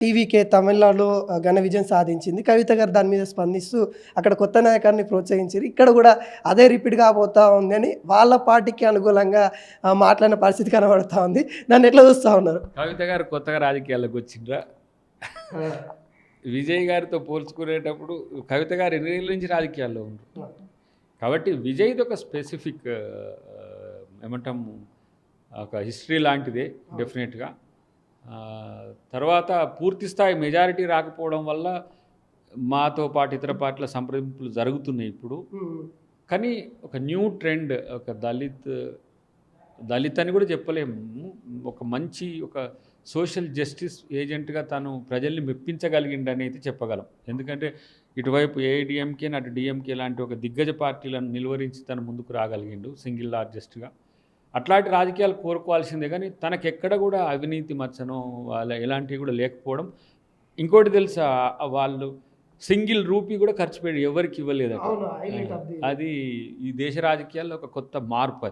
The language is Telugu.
టీవీకే తమిళనాడులో ఘన విజయం సాధించింది. కవిత గారు దాని మీద స్పందిస్తూ అక్కడ కొత్త నాయకాన్ని ప్రోత్సహించారు. ఇక్కడ కూడా అదే రిపీట్ కాబోతా ఉంది అని వాళ్ళ పార్టీకి అనుకూలంగా మాట్లాడిన పరిస్థితి కనబడతా ఉంది. దాన్ని ఎట్లా చూస్తా ఉన్నారు? కవిత గారు కొత్తగా రాజకీయాల్లోకి వచ్చిండ్రా? విజయ్ గారితో పోల్చుకునేటప్పుడు కవిత గారు ఎన్ని ఏళ్ళ నుంచి రాజకీయాల్లో ఉన్నారు కాబట్టి విజయ్ది ఒక స్పెసిఫిక్ ఏమంటాము ఒక హిస్టరీ లాంటిదే డెఫినెట్గా. తర్వాత పూర్తి స్థాయి మెజారిటీ రాకపోవడం వల్ల మాతో పాటు ఇతర పార్టీల సంప్రదింపులు జరుగుతున్నాయి ఇప్పుడు. కానీ ఒక న్యూ ట్రెండ్, ఒక దళిత్ అని కూడా చెప్పలేము, ఒక మంచి ఒక సోషల్ జస్టిస్ ఏజెంట్గా తను ప్రజల్ని మెప్పించగలిగిండని అయితే చెప్పగలం. ఎందుకంటే ఇటువైపు ఏఐడిఎంకే అటు డిఎంకే లాంటి ఒక దిగ్గజ పార్టీలను నిలువరించి తను ముందుకు రాగలిగిండు సింగిల్ లార్జెస్ట్గా. అట్లాంటి రాజకీయాలు కోరుకోవాల్సిందే, కానీ తనకెక్కడ కూడా అవినీతి మచ్చనో వాళ్ళ ఎలాంటివి కూడా లేకపోవడం. ఇంకోటి తెలుసా, వాళ్ళు సింగిల్ రూపీ కూడా ఖర్చు పెట్టి ఎవరికి ఇవ్వలేదు. అది ఈ దేశ రాజకీయాల్లో ఒక కొత్త మార్పు అది.